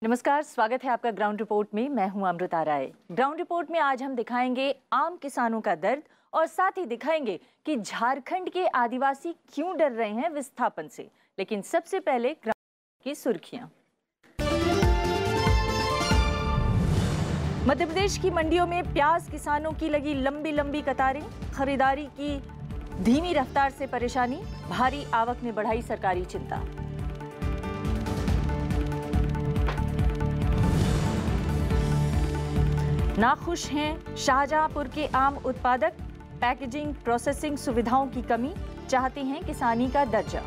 नमस्कार, स्वागत है आपका ग्राउंड रिपोर्ट में। मैं हूं अमृता राय। ग्राउंड रिपोर्ट में आज हम दिखाएंगे आम किसानों का दर्द और साथ ही दिखाएंगे कि झारखंड के आदिवासी क्यों डर रहे हैं विस्थापन से। लेकिन सबसे पहले ग्राउंड की सुर्खियां। मध्य प्रदेश की मंडियों में प्याज किसानों की लगी लंबी लंबी कतारें। खरीदारी की धीमी रफ्तार से परेशानी, भारी आवक ने बढ़ाई सरकारी चिंता। नाखुश हैं शाहजहांपुर के आम उत्पादक, पैकेजिंग प्रोसेसिंग सुविधाओं की कमी, चाहते हैं किसानी का दर्जा।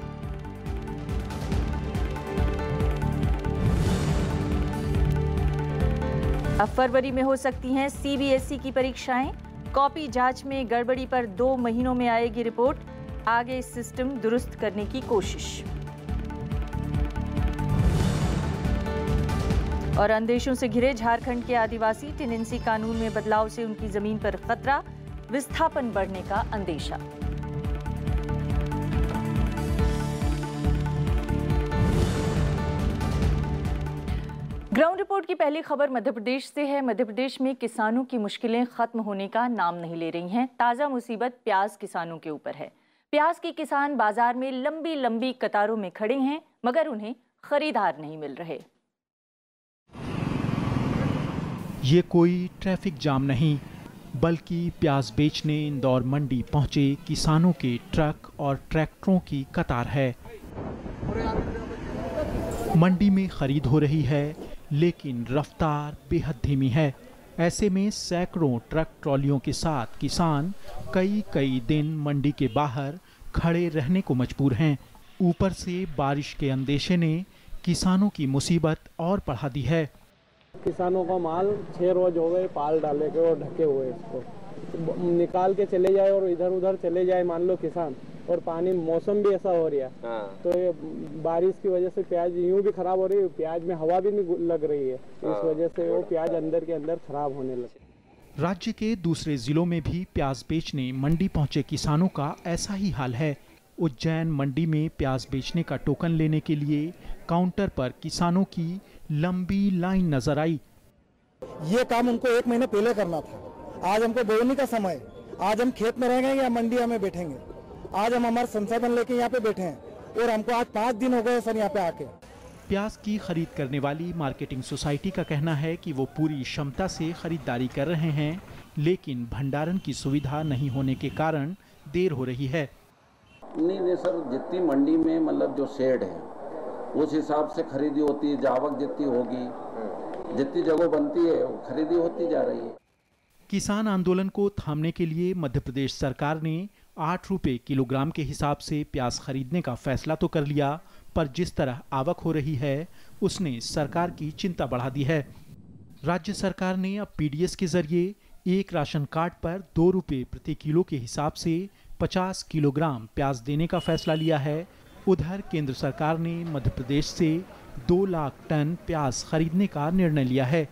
अब फरवरी में हो सकती हैं सीबीएसई की परीक्षाएं। कॉपी जांच में गड़बड़ी पर 2 महीनों में आएगी रिपोर्ट। आगे सिस्टम दुरुस्त करने की कोशिश। और अंदेशों से घिरे झारखंड के आदिवासी, टेनेंसी कानून में बदलाव से उनकी जमीन पर खतरा, विस्थापन बढ़ने का अंदेशा। ग्राउंड रिपोर्ट की पहली खबर मध्य प्रदेश से है। मध्य प्रदेश में किसानों की मुश्किलें खत्म होने का नाम नहीं ले रही हैं। ताजा मुसीबत प्याज किसानों के ऊपर है। प्याज के किसान बाजार में लंबी लंबी कतारों में खड़े हैं, मगर उन्हें खरीदार नहीं मिल रहे। ये कोई ट्रैफिक जाम नहीं, बल्कि प्याज बेचने इंदौर मंडी पहुंचे किसानों के ट्रक और ट्रैक्टरों की कतार है। मंडी में खरीद हो रही है, लेकिन रफ्तार बेहद धीमी है। ऐसे में सैकड़ों ट्रक ट्रॉलियों के साथ किसान कई दिन मंडी के बाहर खड़े रहने को मजबूर हैं। ऊपर से बारिश के अंदेशे ने किसानों की मुसीबत और बढ़ा दी है। किसानों का माल 6 रोज हो गए पाल डाले के और ढके हुए, इसको निकाल के चले जाए और इधर उधर चले जाए मान लो किसान। और पानी मौसम भी ऐसा हो रहा है, तो ये बारिश की वजह से प्याज यूं भी खराब हो रही है। प्याज में हवा भी नहीं लग रही है, इस वजह से वो प्याज अंदर के अंदर खराब होने लगे। राज्य के दूसरे जिलों में भी प्याज बेचने मंडी पहुंचे किसानों का ऐसा ही हाल है। उज्जैन मंडी में प्याज बेचने का टोकन लेने के लिए काउंटर पर किसानों की लंबी लाइन नजर आई। ये काम उनको 1 महीने पहले करना था। आज हमको बोने का समय, आज हम खेत में रहेंगे या मंडी में बैठेंगे। आज हम हमारे संसाधन लेके यहाँ पे बैठे हैं और हमको आज 5 दिन हो गए सर यहाँ पे आके। प्याज की खरीद करने वाली मार्केटिंग सोसाइटी का कहना है कि वो पूरी क्षमता से खरीदारी कर रहे हैं, लेकिन भंडारण की सुविधा नहीं होने के कारण देर हो रही है। नहीं सर, जितनी मंडी में मतलब जो शेड है उस हिसाब से खरीदी होती है। जावक जितनी होगी, जितनी जगह बनती है खरीदी होती जा रही है। किसान आंदोलन को थामने के लिए मध्य प्रदेश सरकार ने 8 रुपए किलोग्राम के हिसाब से प्याज खरीदने का फैसला तो कर लिया, पर जिस तरह आवक हो रही है उसने सरकार की चिंता बढ़ा दी है। राज्य सरकार ने अब पीडीएस के जरिए एक राशन कार्ड पर 2 रुपए प्रति किलो के हिसाब से 50 किलोग्राम प्याज देने का फैसला लिया है। उधर केंद्र सरकार ने मध्य प्रदेश से 2 लाख टन प्याज खरीदने का निर्णय लिया है,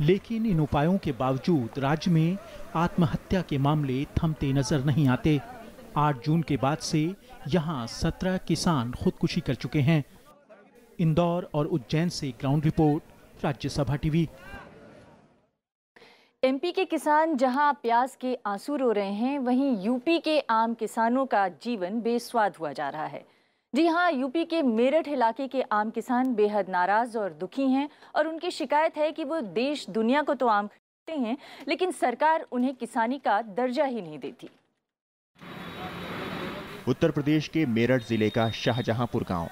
लेकिन इन उपायों के बावजूद राज्य में आत्महत्या के मामले थमते नजर नहीं आते। 8 जून के बाद से यहां 17 किसान खुदकुशी कर चुके हैं। इंदौर और उज्जैन से ground report, Rajya Sabha TV. MP के किसान जहां प्याज के आंसू रो रहे हैं, वहीं यूपी के आम किसानों का जीवन बेस्वाद हुआ जा रहा है। जी हां, यूपी के मेरठ इलाके के आम किसान बेहद नाराज और दुखी हैं और उनकी शिकायत है कि वो देश दुनिया को तो आम खरीदते हैं, लेकिन सरकार उन्हें किसानी का दर्जा ही नहीं देती। उत्तर प्रदेश के मेरठ जिले का शाहजहांपुर गांव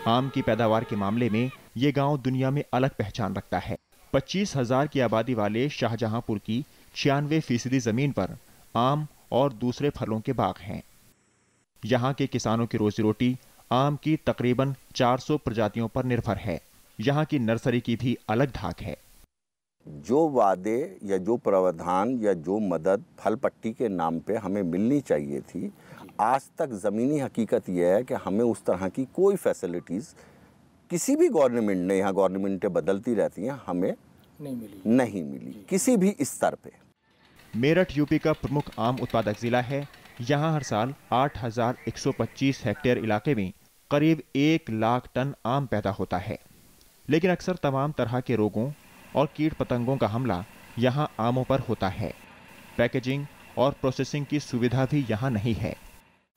आम की पैदावार के मामले में ये गांव दुनिया में अलग पहचान रखता है। 25,000 की आबादी वाले शाहजहांपुर की 96% जमीन पर आम और दूसरे फलों के बाग हैं। यहाँ के किसानों की रोजी रोटी आम की तकरीबन 400 प्रजातियों पर निर्भर है। यहाँ की नर्सरी की भी अलग धाक है। जो वादे या जो प्रावधान या जो मदद फल पट्टी के नाम पे हमें मिलनी चाहिए थी, आज तक ज़मीनी हकीकत यह है कि हमें उस तरह की कोई फैसिलिटीज़ किसी भी गवर्नमेंट ने, यहाँ गवर्नमेंटें बदलती रहती हैं, हमें नहीं मिली किसी भी स्तर पे। मेरठ यूपी का प्रमुख आम उत्पादक जिला है। यहाँ हर साल 8,125 हेक्टेयर इलाके में करीब 1 लाख टन आम पैदा होता है। लेकिन अक्सर तमाम तरह के रोगों और कीट पतंगों का हमला यहाँ आमों पर होता है। पैकेजिंग और प्रोसेसिंग की सुविधा भी यहाँ नहीं है।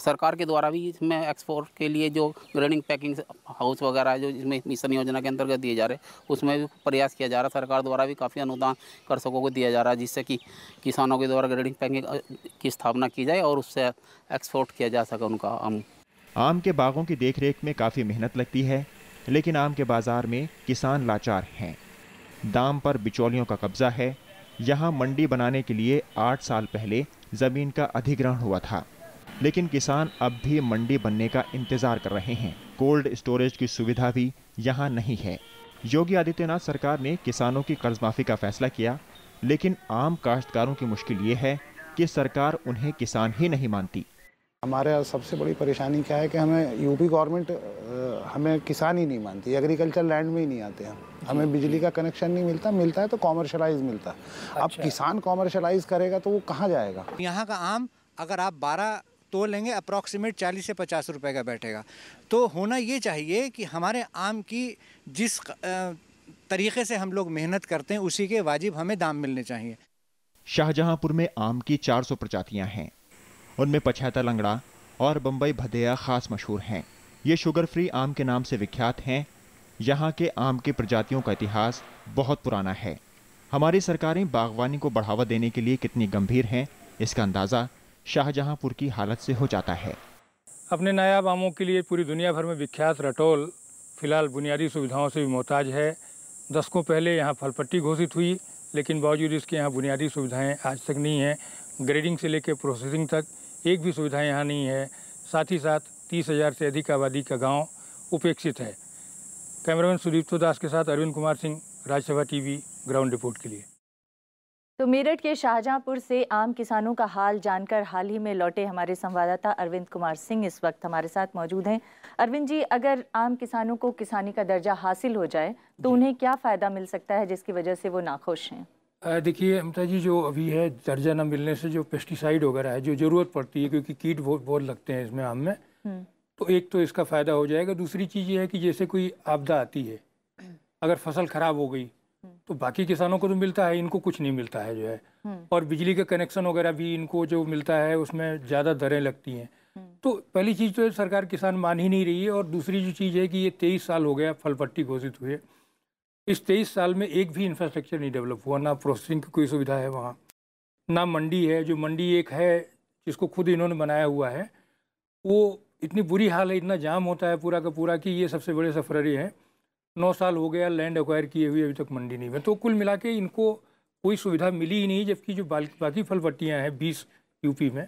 सरकार के द्वारा भी इसमें एक्सपोर्ट के लिए जो ग्रेडिंग पैकिंग हाउस वगैरह जो इसमें मिशन योजना के अंतर्गत दिए जा रहे हैं, उसमें भी प्रयास किया जा रहा है। सरकार द्वारा भी काफ़ी अनुदान कृषकों को दिया जा रहा है, जिससे कि किसानों के द्वारा ग्रेडिंग पैकिंग की स्थापना की जाए और उससे एक्सपोर्ट किया जा सके उनका आम। आम के बागों की देखरेख में काफ़ी मेहनत लगती है, लेकिन आम के बाजार में किसान लाचार हैं। दाम पर बिचौलियों का कब्जा है। यहाँ मंडी बनाने के लिए 8 साल पहले ज़मीन का अधिग्रहण हुआ था, लेकिन किसान अब भी मंडी बनने का इंतजार कर रहे हैं। कोल्ड स्टोरेज की सुविधा भी यहाँ नहीं है। योगी आदित्यनाथ सरकार ने किसानों की कर्ज माफी का फैसला किया, लेकिन आम काश्तकारों की मुश्किल ये है कि सरकार उन्हें किसान ही नहीं मानती। हमारे सबसे बड़ी परेशानी क्या है कि हमें यूपी गवर्नमेंट हमें किसान ही नहीं मानती, एग्रीकल्चर लैंड में ही नहीं आते हैं। हमें बिजली का कनेक्शन नहीं मिलता, मिलता है तो कॉमर्शलाइज मिलता है। अब किसान कॉमर्शलाइज करेगा तो वो कहाँ जाएगा? यहाँ का आम अगर आप 12 तोल लेंगे अप्रॉक्सीमेट 40 से 50 रुपए का बैठेगा। तो होना ये चाहिए कि हमारे आम की जिस तरीके से हम लोग मेहनत करते हैं उसी के वाजिब हमें दाम मिलने चाहिए। शाहजहांपुर में आम की 400 प्रजातियां हैं। उनमें पछैता लंगड़ा और बम्बई भदेया खास मशहूर हैं। ये शुगर फ्री आम के नाम से विख्यात हैं। यहाँ के आम की प्रजातियों का इतिहास बहुत पुराना है। हमारी सरकारें बागवानी को बढ़ावा देने के लिए कितनी गंभीर हैं, इसका अंदाज़ा शाहजहांपुर की हालत से हो जाता है। अपने नायाब आमों के लिए पूरी दुनिया भर में विख्यात रटौल फिलहाल बुनियादी सुविधाओं से भी मोहताज है। दशकों पहले यहाँ फलपट्टी घोषित हुई, लेकिन बावजूद इसके यहाँ बुनियादी सुविधाएं आज तक नहीं हैं। ग्रेडिंग से लेकर प्रोसेसिंग तक एक भी सुविधाएं यहाँ नहीं है। साथ ही साथ 30,000 से अधिक आबादी का गांव उपेक्षित है। कैमरामैन सुदीप्तो दास के साथ Arvind Kumar Singh, Rajya Sabha TV, ground report के लिए। तो मेरठ के शाहजहांपुर से आम किसानों का हाल जानकर हाल ही में लौटे हमारे संवाददाता अरविंद कुमार सिंह इस वक्त हमारे साथ मौजूद हैं। अरविंद जी, अगर आम किसानों को किसानी का दर्जा हासिल हो जाए तो उन्हें क्या फ़ायदा मिल सकता है जिसकी वजह से वो नाखुश हैं? देखिए ममता जी, जो अभी है दर्जा न मिलने से जो पेस्टिसाइड वगैरह है जो ज़रूरत पड़ती है, क्योंकि कीट बहुत लगते हैं इसमें आम में, तो एक तो इसका फ़ायदा हो जाएगा। दूसरी चीज़ ये है कि जैसे कोई आपदा आती है, अगर फसल ख़राब हो गई तो बाकी किसानों को तो मिलता है, इनको कुछ नहीं मिलता है जो है। और बिजली का कनेक्शन वगैरह भी इनको जो मिलता है उसमें ज़्यादा दरें लगती हैं। तो पहली चीज़ तो सरकार किसान मान ही नहीं रही है। और दूसरी जो चीज़ है कि ये 23 साल हो गया फलपट्टी घोषित हुए, इस 23 साल में एक भी इंफ्रास्ट्रक्चर नहीं डेवलप हुआ, ना प्रोसेसिंग की कोई सुविधा है वहाँ, ना मंडी है। जो मंडी एक है जिसको खुद इन्होंने बनाया हुआ है, वो इतनी बुरी हाल है, इतना जाम होता है पूरा का पूरा कि ये सबसे बड़े सफररी हैं। 9 साल हो गया लैंड एक्वायर किए हुए, अभी तक मंडी नहीं है। तो कुल मिला के इनको कोई सुविधा मिली ही नहीं, जबकि जो बाकी फल पट्टियाँ हैं 20 यूपी में,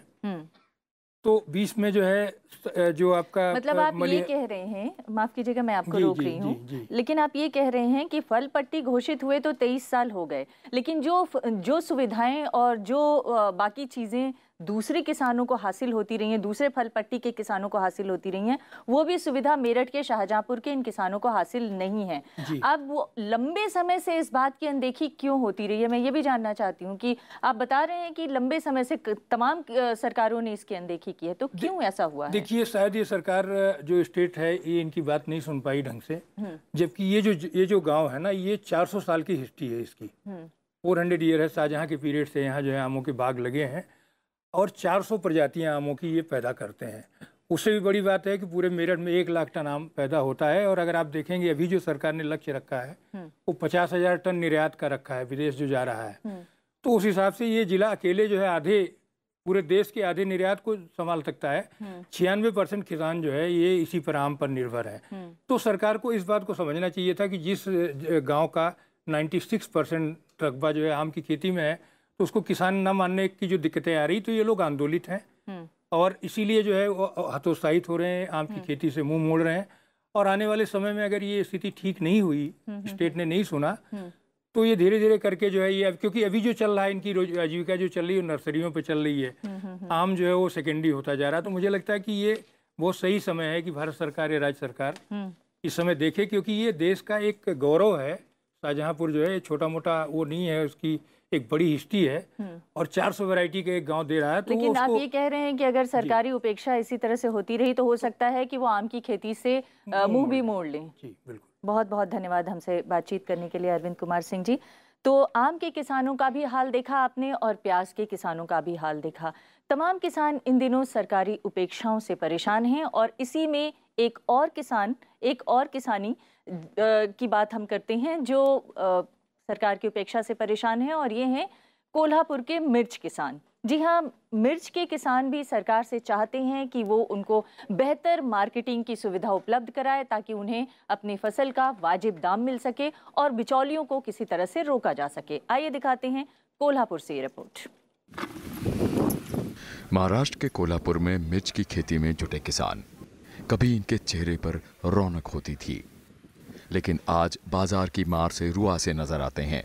तो 20 में जो है जो आपका मतलब आप ये कह रहे हैं, माफ कीजिएगा मैं आपको रोक रही हूँ, लेकिन आप ये कह रहे हैं कि फल पट्टी घोषित हुए तो 23 साल हो गए, लेकिन जो सुविधाएं और जो बाकी चीजें दूसरे किसानों को हासिल होती रही हैं, दूसरे फल पट्टी के किसानों को हासिल होती रही हैं, वो भी सुविधा मेरठ के शाहजहांपुर के इन किसानों को हासिल नहीं है। अब वो लंबे समय से इस बात की अनदेखी क्यों होती रही है, मैं ये भी जानना चाहती हूँ कि आप बता रहे हैं कि लंबे समय से तमाम सरकारों ने इसकी अनदेखी की है, तो क्यों ऐसा हुआ है? देखिए, शायद ये सरकार जो स्टेट है ये इनकी बात नहीं सुन पाई ढंग से, जबकि ये जो गाँव है ना, ये 400 साल की हिस्ट्री है इसकी, 400 ईयर है। शाहजहां के पीरियड से यहाँ जो है आमों के बाग लगे हैं और 400 प्रजातियां आमों की ये पैदा करते हैं। उससे भी बड़ी बात है कि पूरे मेरठ में 1 लाख टन आम पैदा होता है। और अगर आप देखेंगे अभी जो सरकार ने लक्ष्य रखा है वो 50,000 टन निर्यात का रखा है, विदेश जो जा रहा है। तो उस हिसाब से ये जिला अकेले जो है पूरे देश के आधे निर्यात को संभाल सकता है। 96% किसान जो है ये इसी पर आम पर निर्भर है। तो सरकार को इस बात को समझना चाहिए था कि जिस गाँव का 96% रकबा जो है आम की खेती में है, तो उसको किसान न मानने की जो दिक्कतें आ रही, तो ये लोग आंदोलित हैं और इसीलिए जो है वो हतोत्साहित हो रहे हैं, आम की खेती से मुंह मोड़ रहे हैं। और आने वाले समय में अगर ये स्थिति ठीक नहीं हुई, स्टेट ने नहीं सुना, तो ये धीरे धीरे करके जो है ये, क्योंकि अभी जो चल रहा है इनकी आजीविका जो चल रही है नर्सरियों पे चल रही है, आम जो है वो सेकेंडरी होता जा रहा है। तो मुझे लगता है कि ये बहुत सही समय है कि भारत सरकार या राज्य सरकार इस समय देखे, क्योंकि ये देश का एक गौरव है। शाहजहांपुर जो है छोटा मोटा वो नहीं है, उसकी एक बड़ी हिस्ट्री है और 400 वैरायटी का एक गांव दे रहा है। तो लेकिन आप ये कह रहे हैं कि अगर सरकारी उपेक्षा इसी तरह से होती रही तो हो सकता है कि वो आम की खेती से मुंह भी मोड़ लें। जी बिल्कुल। बहुत बहुत धन्यवाद हमसे बातचीत करने के लिए अरविंद कुमार सिंह जी। तो आम के किसानों का भी हाल देखा आपने और प्याज के किसानों का भी हाल देखा। तमाम किसान इन दिनों सरकारी उपेक्षाओं से परेशान हैं और इसी में एक और किसानी की बात हम करते हैं जो सरकार की उपेक्षा से परेशान है, और ये हैं कोल्हापुर के मिर्च किसान। जी हाँ, मिर्च के किसान भी सरकार से चाहते हैं कि वो उनको बेहतर मार्केटिंग की सुविधा उपलब्ध कराए ताकि उन्हें अपनी फसल का वाजिब दाम मिल सके और बिचौलियों को किसी तरह से रोका जा सके। आइए दिखाते हैं कोल्हापुर से ये रिपोर्ट। महाराष्ट्र के कोल्हापुर में मिर्च की खेती में जुटे किसान, कभी इनके चेहरे पर रौनक होती थी, लेकिन आज बाजार की मार से रुआसे नजर आते हैं।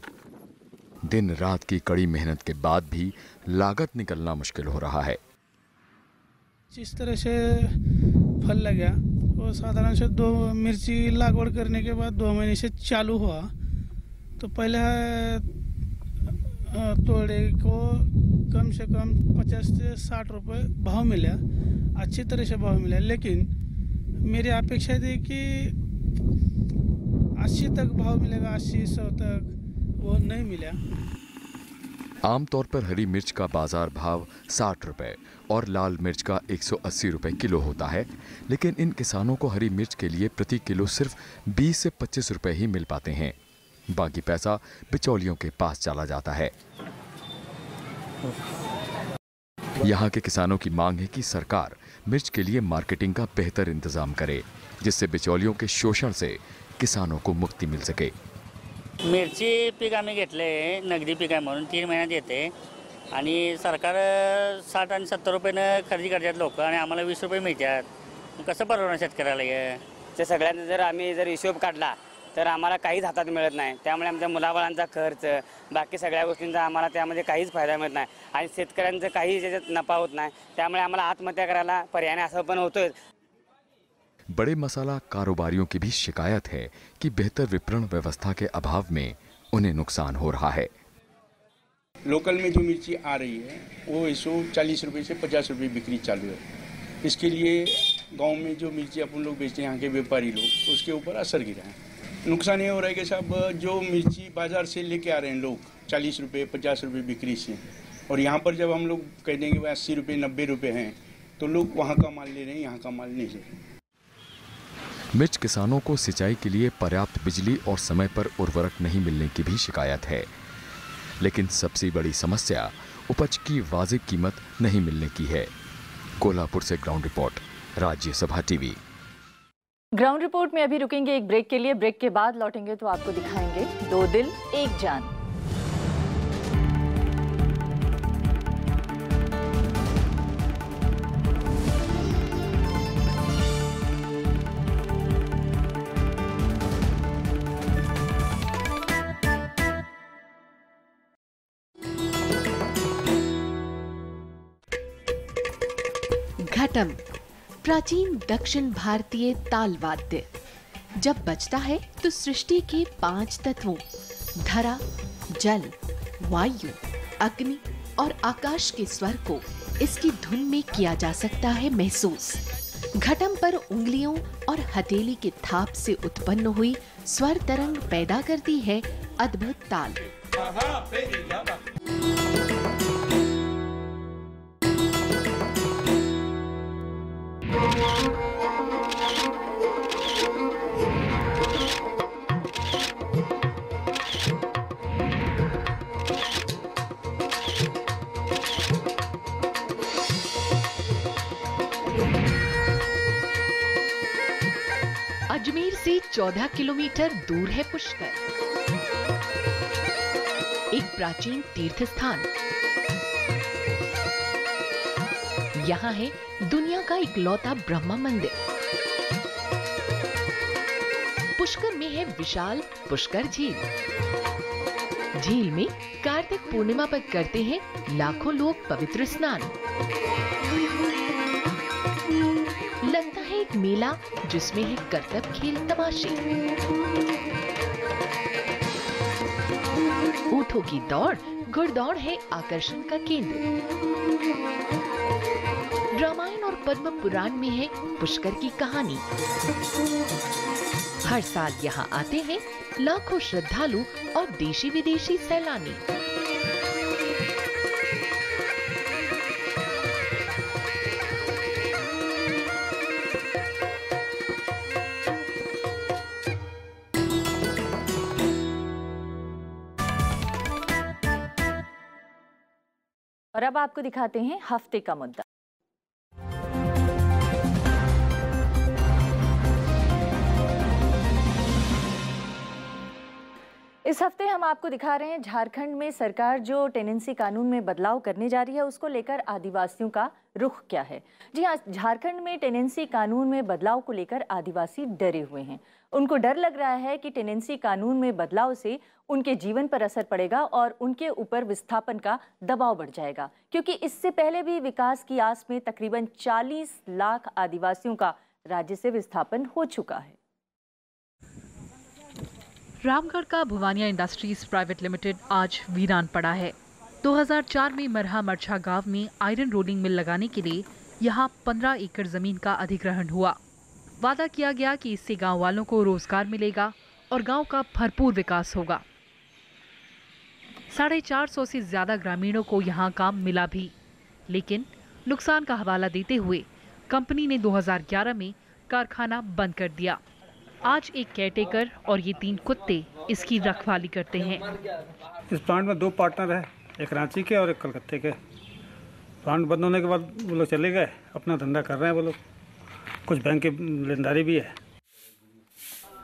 दिन रात की कड़ी मेहनत के बाद भी लागत निकलना मुश्किल हो रहा है। जिस तरह से फल लग गया वो साधारण से 2 मिर्ची लागवड करने के बाद 2 महीने से चालू हुआ, तो पहले तोड़े को कम से कम 50 से 60 रुपए भाव मिला, अच्छी तरह से भाव मिला, लेकिन मेरी अपेक्षा थी कि 80 तक भाव मिलेगा, 80-100 तक, वो नहीं मिला। आमतौर पर हरी मिर्च का बाजार भाव 60 रुपए और लाल मिर्च का 180 रुपए किलो होता है, लेकिन इन किसानों को हरी मिर्च के लिए प्रति किलो सिर्फ 20 से 25 रुपए ही मिल पाते हैं। बाकी पैसा बिचौलियों के पास चला जाता है। यहाँ के किसानों की मांग है कि सरकार मिर्च के लिए मार्केटिंग का बेहतर इंतजाम करे, जिससे बिचौलियों के शोषण से किसानों को मुक्ति मिल सके। मिरची पीक आम्ही घेतले, नगदी पीक आहे म्हणून 3 महिन्यात येते आणि सरकार 60 आणि 70 रुपयानं खरेदी करतात लोक आणि आम्हाला 20 रुपये मिळतात। कसं परवडणार शेतकऱ्याला? ते सगळ्यांचा जर आम्ही हिशोब काढला तर आम्हाला काहीच हातात मिळत नाही, त्यामुळे आमच्या मुलाबाळांचा खर्च, बाकी सगळ्या गोष्टींचा आम्हाला त्यामध्ये काहीच फायदा मिळत नाही आणि शेतकऱ्यांचा काही त्याच्यात नफा होत नाही, त्यामुळे आम्हाला आत्महत्या करायला पर्याय नाही असं पण होतोय। बड़े मसाला कारोबारियों की भी शिकायत है कि बेहतर विपणन व्यवस्था के अभाव में उन्हें नुकसान हो रहा है। लोकल में जो मिर्ची आ रही है वो 140 रुपये से 50 रुपये बिक्री चालू है। इसके लिए गांव में जो मिर्ची अपन लोग बेचते हैं, यहाँ के व्यापारी लोग, उसके ऊपर असर गिरा है। नुकसान ये हो रहा है कि साहब जो मिर्ची बाजार से लेके आ रहे हैं लोग 40 रुपये 50 रुपये बिक्री से, और यहाँ पर जब हम लोग कह देंगे वह 80 रुपये 90 रुपये हैं, तो लोग वहाँ का माल ले रहे हैं, यहाँ का माल नहीं ले रहे। मिर्च किसानों को सिंचाई के लिए पर्याप्त बिजली और समय पर उर्वरक नहीं मिलने की भी शिकायत है, लेकिन सबसे बड़ी समस्या उपज की वाजिब कीमत नहीं मिलने की है। कोल्हापुर से ground report, Rajya Sabha TV. Ground report में अभी रुकेंगे एक ब्रेक के लिए। ब्रेक के बाद लौटेंगे तो आपको दिखाएंगे 2 दिल एक जान। घटम, प्राचीन दक्षिण भारतीय ताल वाद्य। जब बजता है तो सृष्टि के 5 तत्वों धरा, जल, वायु, अग्नि और आकाश के स्वर को इसकी धुन में किया जा सकता है महसूस। घटम पर उंगलियों और हथेली के थाप से उत्पन्न हुई स्वर तरंग पैदा करती है अद्भुत ताल। अजमेर से 14 किलोमीटर दूर है पुष्कर, एक प्राचीन तीर्थ स्थान। यहाँ है दुनिया का इकलौता ब्रह्मा मंदिर। पुष्कर में है विशाल पुष्कर झील। झील में कार्तिक पूर्णिमा पर करते हैं लाखों लोग पवित्र स्नान। लगता है एक मेला जिसमें है करतब खेल तमाशे। ऊंटों की दौड़, घुड़दौड़ है आकर्षण का केंद्र। रामायण और पद्म पुराण में है पुष्कर की कहानी। हर साल यहाँ आते हैं लाखों श्रद्धालु और देशी विदेशी सैलानी। और अब आपको दिखाते हैं हफ्ते का मुद्दा। इस हफ्ते हम आपको दिखा रहे हैं झारखंड में सरकार जो टेनेंसी कानून में बदलाव करने जा रही है उसको लेकर आदिवासियों का रुख क्या है। जी हाँ, झारखंड में टेनेंसी कानून में बदलाव को लेकर आदिवासी डरे हुए हैं। उनको डर लग रहा है कि टेनेंसी कानून में बदलाव से उनके जीवन पर असर पड़ेगा और उनके ऊपर विस्थापन का दबाव बढ़ जाएगा, क्योंकि इससे पहले भी विकास की आस में तकरीबन 40 लाख आदिवासियों का राज्य से विस्थापन हो चुका है। रामगढ़ का भुवानिया इंडस्ट्रीज प्राइवेट लिमिटेड आज वीरान पड़ा है। 2004 में मरहा मरछा गांव में आयरन रोलिंग मिल लगाने के लिए यहां 15 एकड़ जमीन का अधिग्रहण हुआ। वादा किया गया कि इससे गांव वालों को रोजगार मिलेगा और गांव का भरपूर विकास होगा। 450 से ज्यादा ग्रामीणों को यहां काम मिला भी, लेकिन नुकसान का हवाला देते हुए कंपनी ने 2011 में कारखाना बंद कर दिया। आज एक केयरटेकर और ये 3 कुत्ते इसकी रखवाली करते हैं। इस प्लांट में 2 पार्टनर है, एक रांची के और एक कलकत्ते के। प्लांट बंद होने के बाद वो लोग चले गए, अपना धंधा कर रहे हैं वो लोग, कुछ बैंक की लेनदारी भी है।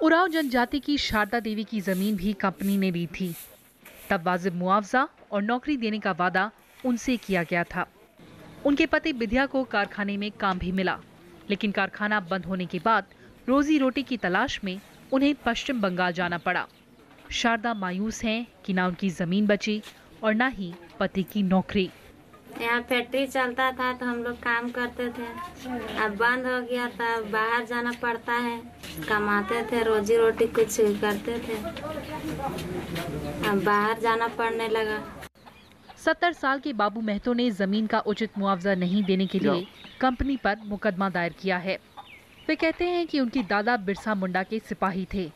उरांव जनजाति की शारदा देवी की जमीन भी कंपनी ने ली थी। तब वाजिब मुआवजा और नौकरी देने का वादा उनसे किया गया था। उनके पति विद्या को कारखाने में काम भी मिला, लेकिन कारखाना बंद होने के बाद रोजी रोटी की तलाश में उन्हें पश्चिम बंगाल जाना पड़ा। शारदा मायूस हैं कि ना उनकी जमीन बची और ना ही पति की नौकरी। यहाँ फैक्ट्री चलता था तो हम लोग काम करते थे, अब बंद हो गया था, बाहर जाना पड़ता है, कमाते थे, रोजी रोटी कुछ करते थे, अब बाहर जाना पड़ने लगा। 70 साल के बाबू महतो ने जमीन का उचित मुआवजा नहीं देने के लिए कंपनी पर मुकदमा दायर किया है। वे कहते हैं कि उनके दादा बिरसा मुंडा के सिपाही थे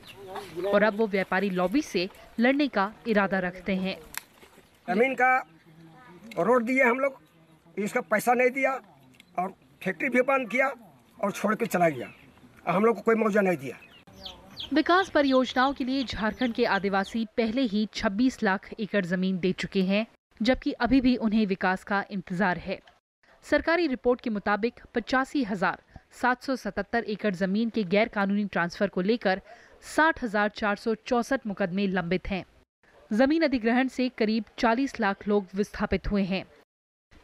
और अब वो व्यापारी लॉबी से लड़ने का इरादा रखते हैं। जमीन का रोड दिए हम लोग, इसका पैसा नहीं दिया और फैक्ट्री भी बंद किया और छोड़ के चला गया, हम लोग को कोई मुआवजा नहीं दिया। विकास परियोजनाओं के लिए झारखंड के आदिवासी पहले ही 26 लाख एकड़ जमीन दे चुके हैं, जबकि अभी भी उन्हें विकास का इंतजार है। सरकारी रिपोर्ट के मुताबिक 85,777 एकड़ जमीन के गैर कानूनी ट्रांसफर को लेकर 60,464 मुकदमे लंबित हैं। जमीन अधिग्रहण से करीब 40 लाख लोग विस्थापित हुए हैं।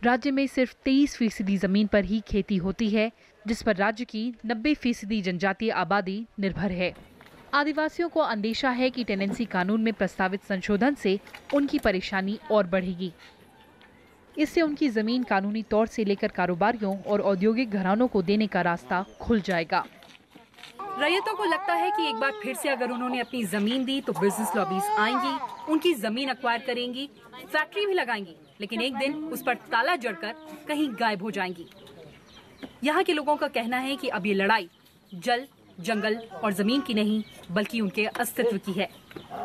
राज्य में सिर्फ 23% जमीन पर ही खेती होती है, जिस पर राज्य की 90% जनजातीय आबादी निर्भर है। आदिवासियों को अंदेशा है कि टेनेंसी कानून में प्रस्तावित संशोधन से उनकी परेशानी और बढ़ेगी। इससे उनकी जमीन कानूनी तौर से लेकर कारोबारियों और औद्योगिक घरानों को देने का रास्ता खुल जाएगा। रैयतों को लगता है कि एक बार फिर से अगर उन्होंने अपनी जमीन दी तो बिजनेस लॉबीज आएंगी, उनकी जमीन एक्वायर करेंगी, फैक्ट्री भी लगाएंगी, लेकिन एक दिन उस पर ताला जड़कर कहीं गायब हो जाएंगी। यहाँ के लोगों का कहना है कि अब ये लड़ाई जल, जंगल और जमीन की नहीं, बल्कि उनके अस्तित्व की है।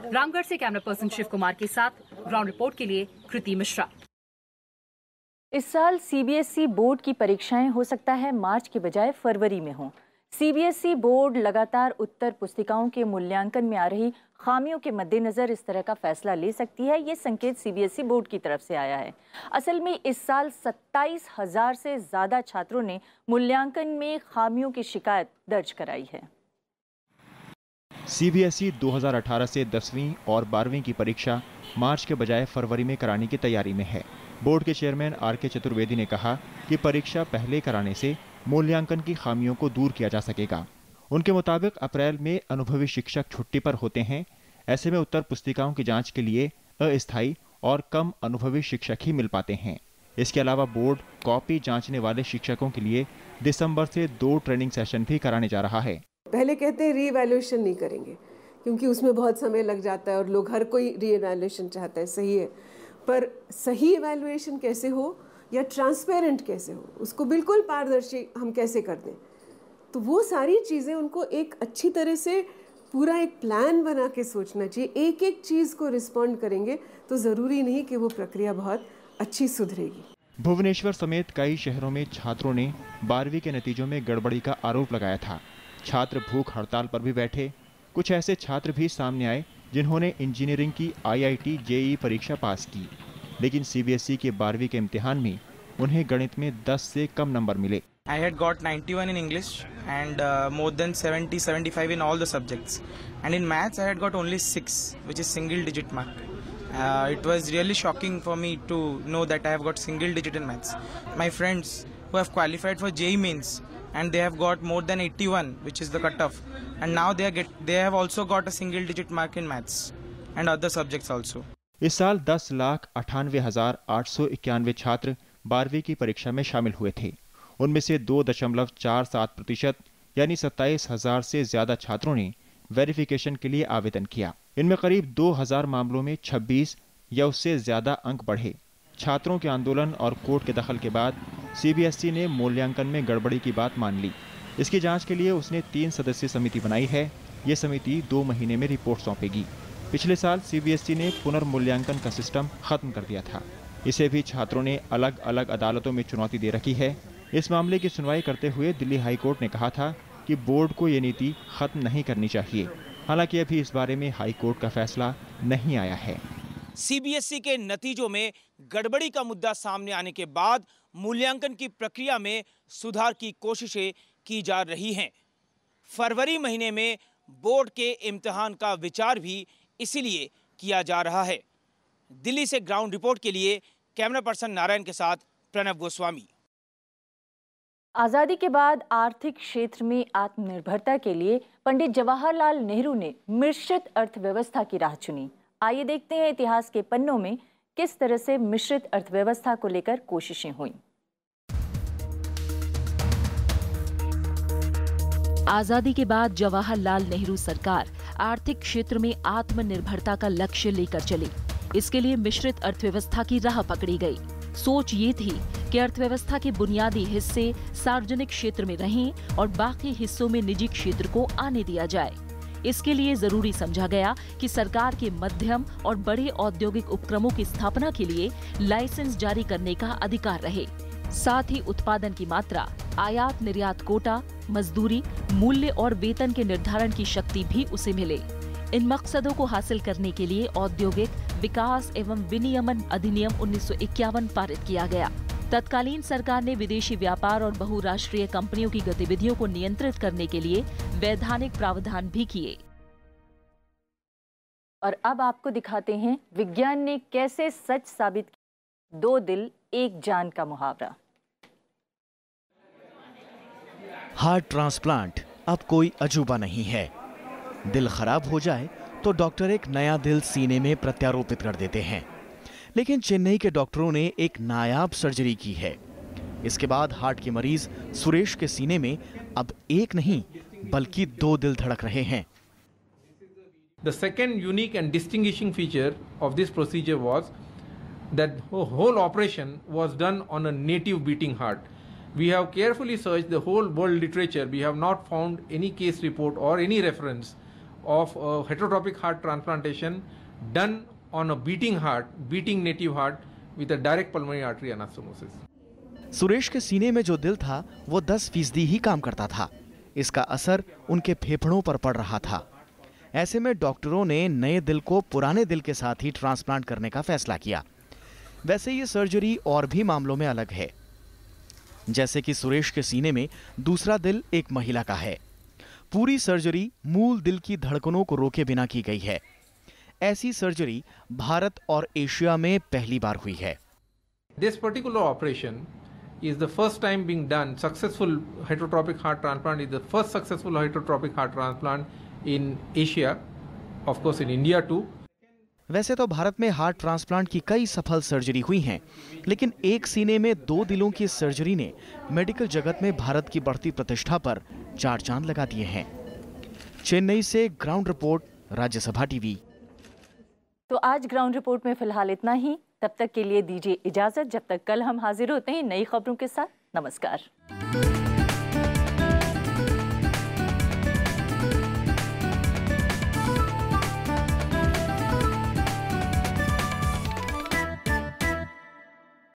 रामगढ़ से कैमरा पर्सन शिव कुमार के साथ ग्राउंड रिपोर्ट के लिए कृति मिश्रा। इस साल सीबीएसई बोर्ड की परीक्षाएं हो सकता है मार्च के बजाय फरवरी में हों। सीबीएसई बोर्ड लगातार उत्तर पुस्तिकाओं के मूल्यांकन में आ रही खामियों के मद्देनजर इस तरह का फैसला ले सकती है। ये संकेत सीबीएसई बोर्ड की तरफ से आया है। असल में इस साल 27,000 से ज़्यादा छात्रों ने मूल्यांकन में खामियों की शिकायत दर्ज कराई है। सीबीएसई 2018 से 10वीं और 12वीं की परीक्षा मार्च के बजाय फरवरी में कराने की तैयारी में है। बोर्ड के चेयरमैन आर.के. चतुर्वेदी ने कहा कि परीक्षा पहले कराने से मूल्यांकन की खामियों को दूर किया जा सकेगा। उनके मुताबिक अप्रैल में अनुभवी शिक्षक छुट्टी पर होते हैं। ऐसे में उत्तर पुस्तिकाओं की जांच के लिए अस्थायी और कम अनुभवी शिक्षक ही मिल पाते हैं। इसके अलावा बोर्ड कॉपी जांचने वाले शिक्षकों के लिए दिसंबर से 2 ट्रेनिंग सेशन भी कराने जा रहा है। पहले कहते हैं रीइवैल्यूएशन नहीं करेंगे क्योंकि उसमें बहुत समय लग जाता है और लोग हर कोई रीइवैल्यूएशन चाहता है, सही है, पर सही इवैल्यूएशन कैसे हो या ट्रांसपेरेंट कैसे हो, उसको बिल्कुल पारदर्शी हम कैसे कर दें। तो वो सारी चीज़ें उनको एक अच्छी तरह से पूरा एक प्लान बना के सोचना चाहिए। एक एक चीज़ को रिस्पॉन्ड करेंगे तो ज़रूरी नहीं कि वो प्रक्रिया बहुत अच्छी सुधरेगी। भुवनेश्वर समेत कई शहरों में छात्रों ने 12वीं के नतीजों में गड़बड़ी का आरोप लगाया था। छात्र भूख हड़ताल पर भी बैठे। कुछ ऐसे छात्र भी सामने आए जिन्होंने इंजीनियरिंग की IIT JEE परीक्षा पास की, लेकिन CBSE के 12वीं के इम्तिहान में उन्हें गणित में 10 से कम नंबर मिले। I had got 91 in English and more than 70-75 in all the subjects. And in maths I had got only 6, which is single digit mark. It was really shocking for me to know that I have got single digit in maths. My friends who have qualified for JEE Mains and they have got more than 81, which is the cutoff, and now they have also got a single digit mark in maths and other subjects also. इस साल 10,98,891 छात्र 12वीं की परीक्षा में शामिल हुए थे। उनमें से 2.47% यानी 27,000 से ज्यादा छात्रों ने वेरिफिकेशन के लिए आवेदन किया। इनमें करीब 2,000 मामलों में 26 या उससे ज्यादा अंक बढ़े। छात्रों के आंदोलन और कोर्ट के दखल के बाद CBSE ने मूल्यांकन में गड़बड़ी की बात मान ली। इसकी जांच के लिए उसने 3 सदस्यीय समिति बनाई है। ये समिति 2 महीने में रिपोर्ट सौंपेगी। पिछले साल CBSE ने पुनर्मूल्यांकन का सिस्टम खत्म कर दिया था। इसे भी छात्रों ने अलग अलग अदालतों में चुनौती दे रखी है। इस मामले की सुनवाई करते हुए दिल्ली हाई कोर्ट ने कहा था कि बोर्ड को ये नीति खत्म नहीं करनी चाहिए। हालांकि अभी इस बारे में हाई कोर्ट का फैसला नहीं आया है। CBSE के नतीजों में गड़बड़ी का मुद्दा सामने आने के बाद मूल्यांकन की प्रक्रिया में सुधार की कोशिशें की जा रही हैं। फरवरी महीने में बोर्ड के इम्तिहान का विचार भी इसीलिए किया जा रहा है। दिल्ली से ग्राउंड रिपोर्ट के लिए कैमरा पर्सन नारायण के साथ प्रणव गोस्वामी। आज़ादी के बाद आर्थिक क्षेत्र में आत्मनिर्भरता के लिए पंडित जवाहरलाल नेहरू ने मिश्रित अर्थव्यवस्था की राह चुनी। आइए देखते हैं इतिहास के पन्नों में किस तरह से मिश्रित अर्थव्यवस्था को लेकर कोशिशें हुई। आजादी के बाद जवाहरलाल नेहरू सरकार आर्थिक क्षेत्र में आत्मनिर्भरता का लक्ष्य लेकर चली। इसके लिए मिश्रित अर्थव्यवस्था की राह पकड़ी गई। सोच ये थी कि अर्थव्यवस्था के बुनियादी हिस्से सार्वजनिक क्षेत्र में रहें और बाकी हिस्सों में निजी क्षेत्र को आने दिया जाए। इसके लिए जरूरी समझा गया कि सरकार के मध्यम और बड़े औद्योगिक उपक्रमों की स्थापना के लिए लाइसेंस जारी करने का अधिकार रहे। साथ ही उत्पादन की मात्रा, आयात निर्यात कोटा, मजदूरी, मूल्य और वेतन के निर्धारण की शक्ति भी उसे मिले। इन मकसदों को हासिल करने के लिए औद्योगिक विकास एवं विनियमन अधिनियम 1951 पारित किया गया। तत्कालीन सरकार ने विदेशी व्यापार और बहुराष्ट्रीय कंपनियों की गतिविधियों को नियंत्रित करने के लिए वैधानिक प्रावधान भी किए। और अब आपको दिखाते हैं विज्ञान ने कैसे सच साबित किया 2 दिल एक जान का मुहावरा। हार्ट ट्रांसप्लांट अब कोई अजूबा नहीं है। दिल खराब हो जाए तो डॉक्टर एक नया दिल सीने में प्रत्यारोपित कर देते हैं, लेकिन चेन्नई के डॉक्टरों ने एक नायाब सर्जरी की है। इसके बाद हार्ट के मरीज सुरेश के सीने में अब एक नहीं बल्कि 2 दिल धड़क रहे हैं। The second unique and distinguishing feature of this procedure was that the whole operation was done on a native beating heart. We have carefully searched the whole world literature. We have not found any case report or any reference of a heterotropic heart transplantation done on a beating heart, beating native heart with a direct pulmonary artery anastomosis. Suresh के सीने में जो दिल था वो 10% ही काम करता था। इसका असर उनके फेफड़ों पर पड़ रहा था। ऐसे में डॉक्टरों ने नए दिल को पुराने दिल के साथ ही ट्रांसप्लांट करने का फैसला किया। वैसे ये सर्जरी और भी मामलों में अलग है, जैसे कि सुरेश के सीने में दूसरा दिल एक महिला का है। पूरी सर्जरी मूल दिल की धड़कनों को रोके बिना की गई है। ऐसी सर्जरी भारत और एशिया में पहली बार हुई है। This particular operation is the first time being done. Successful heterotropic heart transplant is the first successful heterotropic heart transplant in Asia, of course in India too. वैसे तो भारत में हार्ट ट्रांसप्लांट की कई सफल सर्जरी हुई हैं, लेकिन एक सीने में 2 दिलों की सर्जरी ने मेडिकल जगत में भारत की बढ़ती प्रतिष्ठा पर 4 चांद लगा दिए हैं। चेन्नई से ग्राउंड रिपोर्ट, राज्यसभा टीवी। तो आज ग्राउंड रिपोर्ट में फिलहाल इतना ही। तब तक के लिए दीजिए इजाजत। जब तक कल हम हाजिर होते हैं नई खबरों के साथ। नमस्कार।